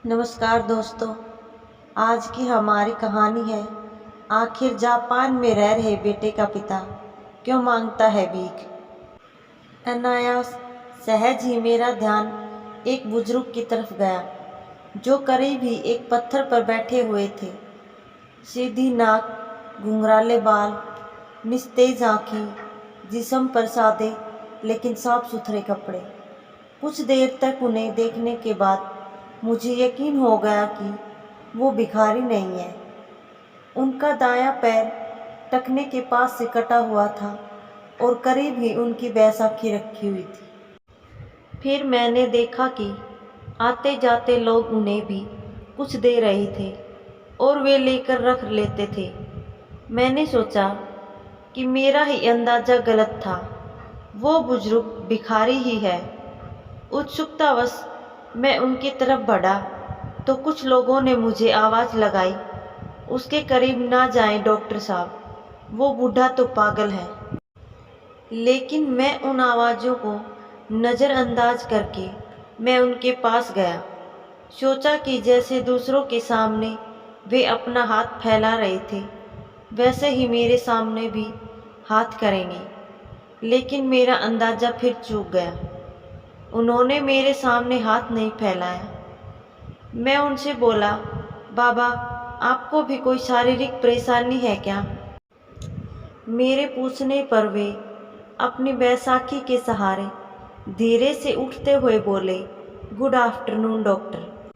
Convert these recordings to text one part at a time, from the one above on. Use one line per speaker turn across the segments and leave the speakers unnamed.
नमस्कार दोस्तों। आज की हमारी कहानी है, आखिर जापान में रह रहे बेटे का पिता क्यों मांगता है भीख। अनायास सहज ही मेरा ध्यान एक बुजुर्ग की तरफ गया, जो करीब ही एक पत्थर पर बैठे हुए थे। सीधी नाक, घुंघराले बाल, निस्तेज आँखें, जिस्म पर सादे लेकिन साफ सुथरे कपड़े। कुछ देर तक उन्हें देखने के बाद मुझे यकीन हो गया कि वो भिखारी नहीं है। उनका दायां पैर टखने के पास से कटा हुआ था और करीब ही उनकी बैसाखी रखी हुई थी। फिर मैंने देखा कि आते जाते लोग उन्हें भी कुछ दे रहे थे और वे लेकर रख लेते थे। मैंने सोचा कि मेरा ही अंदाज़ा गलत था, वो बुजुर्ग भिखारी ही है। उत्सुकतावश मैं उनकी तरफ बढ़ा तो कुछ लोगों ने मुझे आवाज़ लगाई, उसके करीब ना जाएं डॉक्टर साहब, वो बूढ़ा तो पागल है। लेकिन मैं उन आवाज़ों को नज़रअंदाज करके मैं उनके पास गया। सोचा कि जैसे दूसरों के सामने वे अपना हाथ फैला रहे थे, वैसे ही मेरे सामने भी हाथ करेंगे। लेकिन मेरा अंदाज़ा फिर चूक गया। उन्होंने मेरे सामने हाथ नहीं फैलाया। मैं उनसे बोला, बाबा, आपको भी कोई शारीरिक परेशानी है क्या? मेरे पूछने पर वे अपनी बैसाखी के सहारे धीरे से उठते हुए बोले, good afternoon doctor.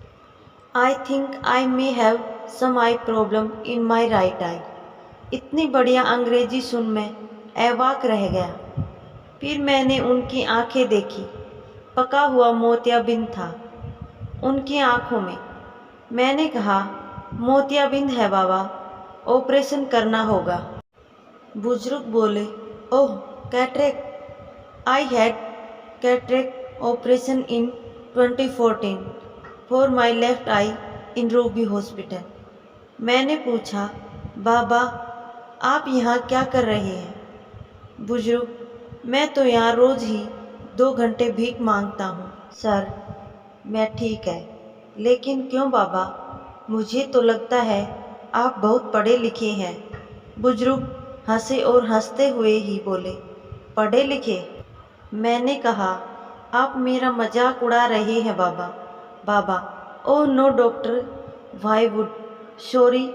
I think I may have some eye problem in my right eye. इतनी बढ़िया अंग्रेजी सुन मैं अवाक रह गया। फिर मैंने उनकी आंखें देखी। पका हुआ मोतियाबिंद था उनकी आंखों में। मैंने कहा, मोतियाबिंद है बाबा, ऑपरेशन करना होगा। बुजुर्ग बोले, oh cataract. I had cataract operation in 2014 for my left eye in Ruby hospital. मैंने पूछा, बाबा, आप यहाँ क्या कर रहे हैं? बुजुर्ग, मैं तो यहाँ रोज़ ही 2 घंटे भीख मांगता हूँ सर। मैं ठीक है, लेकिन क्यों बाबा? मुझे तो लगता है आप बहुत पढ़े लिखे हैं। बुजुर्ग हंसे और हंसते हुए ही बोले, पढ़े लिखे? मैंने कहा, आप मेरा मजाक उड़ा रहे हैं बाबा। बाबा, oh no doctor, why would, sorry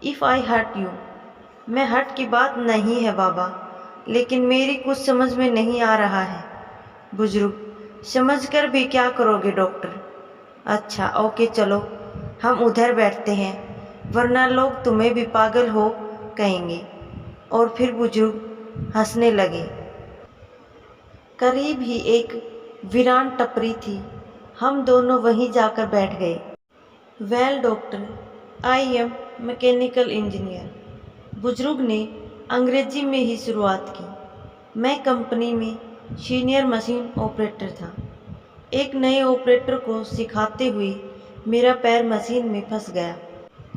if I hurt you. मैं हर्ट की बात नहीं है बाबा, लेकिन मेरी कुछ समझ में नहीं आ रहा है। बुजुर्ग, समझकर भी क्या करोगे डॉक्टर? अच्छा ओके, चलो हम उधर बैठते हैं, वरना लोग तुम्हें भी पागल हो कहेंगे। और फिर बुजुर्ग हंसने लगे। करीब ही एक वीरान टपरी थी, हम दोनों वहीं जाकर बैठ गए। Well doctor, I am mechanical engineer. बुजुर्ग ने अंग्रेजी में ही शुरुआत की। मैं कंपनी में सीनियर मशीन ऑपरेटर था। एक नए ऑपरेटर को सिखाते हुए मेरा पैर मशीन में फंस गया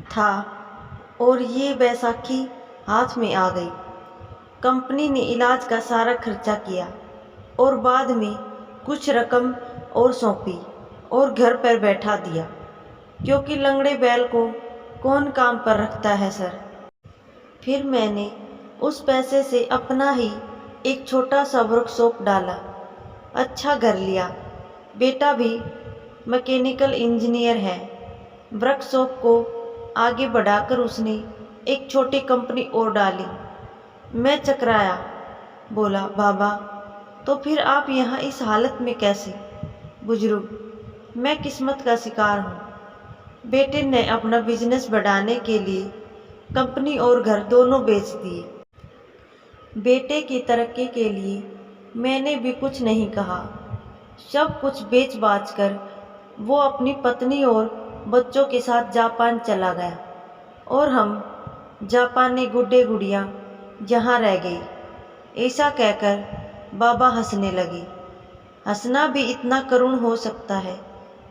था और ये बैसाखी हाथ में आ गई। कंपनी ने इलाज का सारा खर्चा किया और बाद में कुछ रकम और सौंपी और घर पर बैठा दिया, क्योंकि लंगड़े बैल को कौन काम पर रखता है सर। फिर मैंने उस पैसे से अपना ही एक छोटा सा वर्कशॉप डाला, अच्छा घर लिया। बेटा भी मैकेनिकल इंजीनियर है। वर्कशॉप को आगे बढ़ाकर उसने एक छोटी कंपनी और डाली। मैं चकराया, बोला, बाबा, तो फिर आप यहाँ इस हालत में कैसे? बुजुर्ग, मैं किस्मत का शिकार हूँ। बेटे ने अपना बिजनेस बढ़ाने के लिए कंपनी और घर दोनों बेच दिए। बेटे की तरक्की के लिए मैंने भी कुछ नहीं कहा। सब कुछ बेच बाच कर वो अपनी पत्नी और बच्चों के साथ जापान चला गया और हम जापानी गुड्डे गुड़िया यहाँ रह गई। ऐसा कहकर बाबा हंसने लगे। हंसना भी इतना करुण हो सकता है,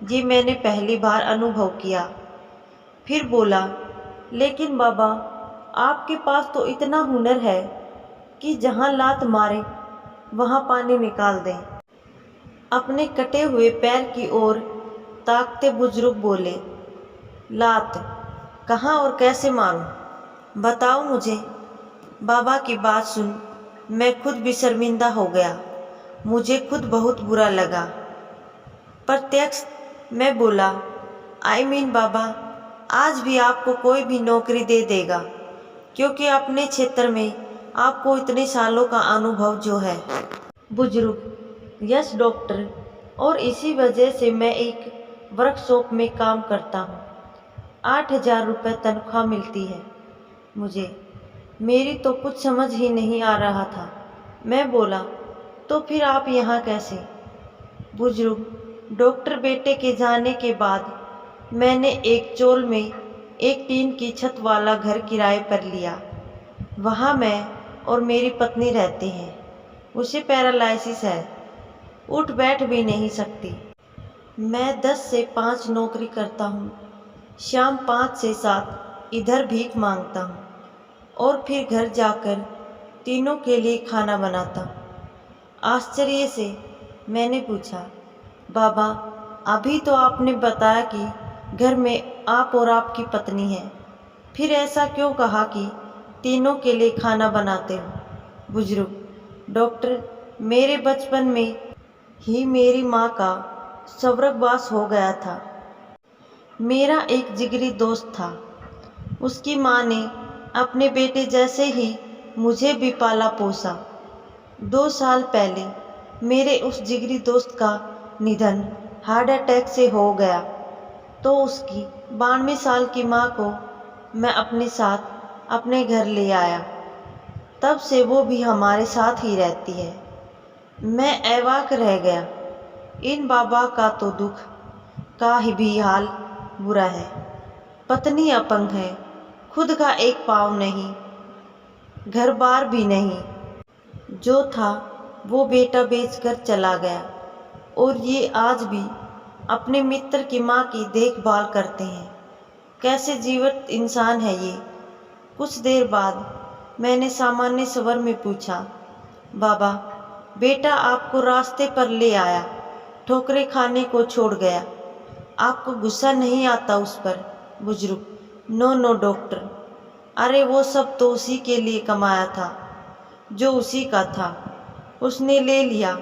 ये मैंने पहली बार अनुभव किया। फिर बोला, लेकिन बाबा, आपके पास तो इतना हुनर है कि जहाँ लात मारे वहाँ पानी निकाल दें। अपने कटे हुए पैर की ओर ताकते बुजुर्ग बोले, लात कहाँ और कैसे मारूं? बताओ मुझे। बाबा की बात सुन मैं खुद भी शर्मिंदा हो गया। मुझे खुद बहुत बुरा लगा। प्रत्यक्ष मैं बोला, बाबा, आज भी आपको कोई भी नौकरी दे देगा, क्योंकि अपने क्षेत्र में आपको इतने सालों का अनुभव जो है। बुजुर्ग, यस डॉक्टर, और इसी वजह से मैं एक वर्कशॉप में काम करता हूँ। 8,000 रुपये तनख्वाह मिलती है मुझे। मेरी तो कुछ समझ ही नहीं आ रहा था। मैं बोला, तो फिर आप यहाँ कैसे? बुजुर्ग, डॉक्टर बेटे के जाने के बाद मैंने एक चोल में एक टीन की छत वाला घर किराए पर लिया। वहाँ मैं और मेरी पत्नी रहते हैं। उसे पैरालिसिस है, उठ बैठ भी नहीं सकती। मैं 10 से 5 नौकरी करता हूँ। शाम 5 से 7 इधर भीख मांगता हूँ और फिर घर जाकर तीनों के लिए खाना बनाता हूँ। आश्चर्य से मैंने पूछा, बाबा, अभी तो आपने बताया कि घर में आप और आपकी पत्नी है, फिर ऐसा क्यों कहा कि तीनों के लिए खाना बनाते हो? बुजुर्ग, डॉक्टर, मेरे बचपन में ही मेरी माँ का स्वर्गवास हो गया था। मेरा एक जिगरी दोस्त था। उसकी माँ ने अपने बेटे जैसे ही मुझे भी पाला पोसा। 2 साल पहले मेरे उस जिगरी दोस्त का निधन हार्ट अटैक से हो गया, तो उसकी 92 साल की माँ को मैं अपने साथ अपने घर ले आया। तब से वो भी हमारे साथ ही रहती है। मैं अवाक रह गया। इन बाबा का तो दुख का ही भी हाल बुरा है। पत्नी अपंग है, खुद का एक पाँव नहीं, घर बार भी नहीं। जो था वो बेटा बेचकर चला गया, और ये आज भी अपने मित्र की माँ की देखभाल करते हैं। कैसे जीवित इंसान है ये। कुछ देर बाद मैंने सामान्य स्वर में पूछा, बाबा, बेटा आपको रास्ते पर ले आया, ठोकरें खाने को छोड़ गया, आपको गुस्सा नहीं आता उस पर? बुजुर्ग, नो नो डॉक्टर, अरे वो सब तो उसी के लिए कमाया था जो उसी का था। उसने ले लिया,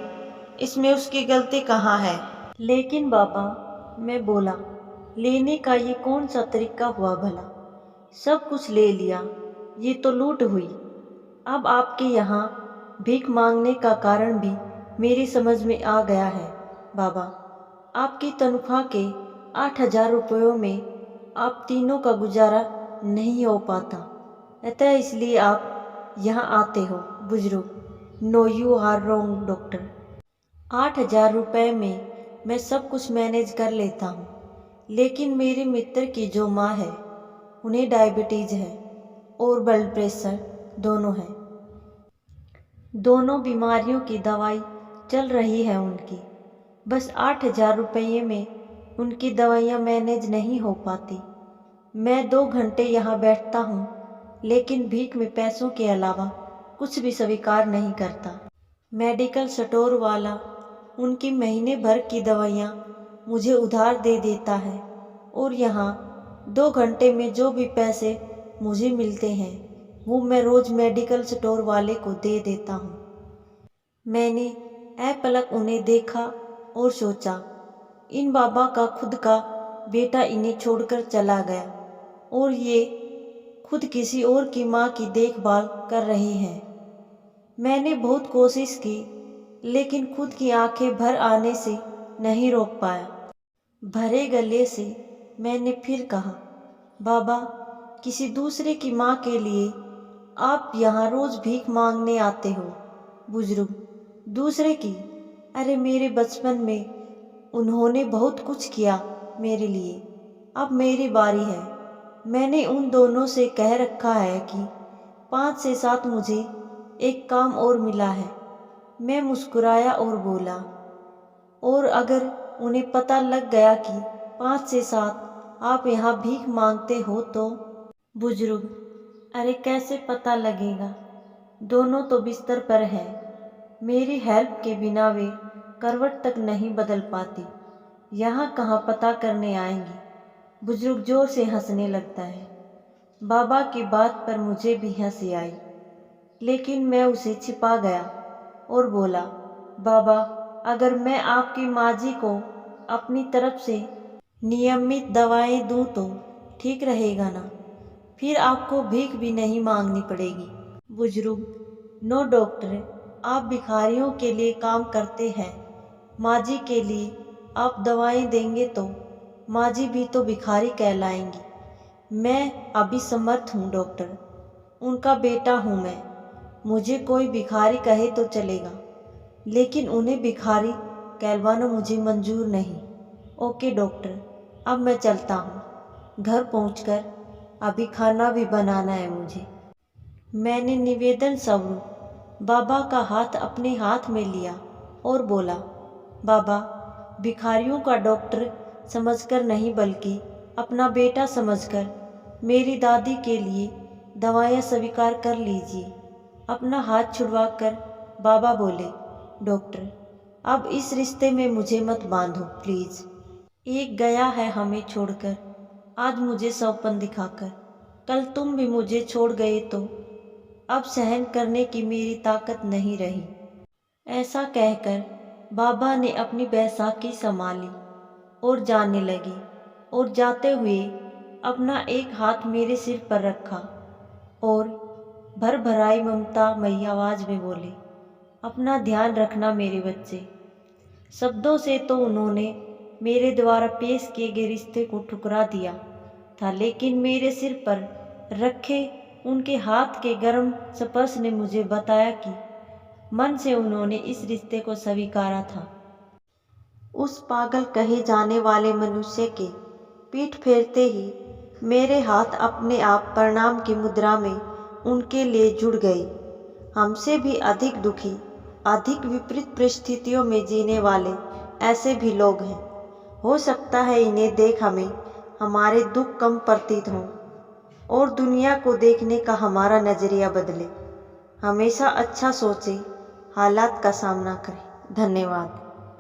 इसमें उसकी गलती कहाँ है? लेकिन बाबा, मैं बोला, लेने का ये कौन सा तरीका हुआ भला? सब कुछ ले लिया, ये तो लूट हुई। अब आपके यहाँ भीख मांगने का कारण भी मेरी समझ में आ गया है। बाबा, आपकी तनख्वाह के 8,000 रुपयों में आप तीनों का गुजारा नहीं हो पाता, अतः इसलिए आप यहाँ आते हो। बुजुर्ग, no you are wrong doctor. 8,000 रुपये में मैं सब कुछ मैनेज कर लेता हूँ, लेकिन मेरे मित्र की जो माँ है, उन्हें डायबिटीज़ है और ब्लड प्रेशर दोनों है। दोनों बीमारियों की दवाई चल रही है उनकी। बस 8,000 रुपये में उनकी दवाइयाँ मैनेज नहीं हो पाती। मैं 2 घंटे यहाँ बैठता हूँ, लेकिन भीख में पैसों के अलावा कुछ भी स्वीकार नहीं करता। मेडिकल स्टोर वाला उनकी महीने भर की दवाइयाँ मुझे उधार दे देता है, और यहाँ 2 घंटे में जो भी पैसे मुझे मिलते हैं वो मैं रोज़ मेडिकल स्टोर वाले को दे देता हूँ। मैंने अपलक उन्हें देखा और सोचा, इन बाबा का खुद का बेटा इन्हें छोड़कर चला गया, और ये खुद किसी और की माँ की देखभाल कर रहे हैं। मैंने बहुत कोशिश की, लेकिन खुद की आंखें भर आने से नहीं रोक पाया। भरे गले से मैंने फिर कहा, बाबा, किसी दूसरे की माँ के लिए आप यहाँ रोज़ भीख मांगने आते हो? बुजुर्ग, दूसरे की? अरे मेरे बचपन में उन्होंने बहुत कुछ किया मेरे लिए, अब मेरी बारी है। मैंने उन दोनों से कह रखा है कि 5 से 7 मुझे एक काम और मिला है। मैं मुस्कुराया और बोला, और अगर उन्हें पता लग गया कि 5 से 7 आप यहाँ भीख मांगते हो तो? बुजुर्ग, अरे कैसे पता लगेगा, दोनों तो बिस्तर पर हैं। मेरी हेल्प के बिना वे करवट तक नहीं बदल पाती। यहाँ कहाँ पता करने आएंगी। बुजुर्ग जोर से हंसने लगता है। बाबा की बात पर मुझे भी हंसी आई, लेकिन मैं उसे छिपा गया और बोला, बाबा, अगर मैं आपकी माँ जी को अपनी तरफ से नियमित दवाएं दूं तो ठीक रहेगा ना? फिर आपको भीख भी नहीं मांगनी पड़ेगी। बुजुर्ग, नो डॉक्टर, आप भिखारियों के लिए काम करते हैं। माँ जी के लिए आप दवाएं देंगे तो माँ जी भी तो भिखारी कहलाएंगी। मैं अभी समर्थ हूँ डॉक्टर, उनका बेटा हूँ मैं। मुझे कोई भिखारी कहे तो चलेगा, लेकिन उन्हें भिखारी कहलवाना मुझे मंजूर नहीं। ओके डॉक्टर, अब मैं चलता हूँ। घर पहुँचकर अभी खाना भी बनाना है मुझे। मैंने निवेदन स्वरूप बाबा का हाथ अपने हाथ में लिया और बोला, बाबा, भिखारियों का डॉक्टर समझकर नहीं बल्कि अपना बेटा समझकर मेरी दादी के लिए दवाएं स्वीकार कर लीजिए। अपना हाथ छुड़वाकर बाबा बोले, डॉक्टर, अब इस रिश्ते में मुझे मत बांधो प्लीज़। एक गया है हमें छोड़कर, आज मुझे सौपन दिखाकर। कल तुम भी मुझे छोड़ गए तो अब सहन करने की मेरी ताकत नहीं रही। ऐसा कहकर बाबा ने अपनी बैसाखी संभाली और जाने लगे, और जाते हुए अपना एक हाथ मेरे सिर पर रखा और भर भराई ममता मई आवाज में बोले, अपना ध्यान रखना मेरे बच्चे। शब्दों से तो उन्होंने मेरे द्वारा पेश किए गए रिश्ते को ठुकरा दिया था, लेकिन मेरे सिर पर रखे उनके हाथ के गर्म स्पर्श ने मुझे बताया कि मन से उन्होंने इस रिश्ते को स्वीकारा था। उस पागल कहे जाने वाले मनुष्य के पीठ फेरते ही मेरे हाथ अपने आप प्रणाम की मुद्रा में उनके लिए जुड़ गए। हमसे भी अधिक दुखी, अधिक विपरीत परिस्थितियों में जीने वाले ऐसे भी लोग हैं। हो सकता है इन्हें देख हमें हमारे दुख कम प्रतीत हों और दुनिया को देखने का हमारा नज़रिया बदले। हमेशा अच्छा सोचें, हालात का सामना करें। धन्यवाद।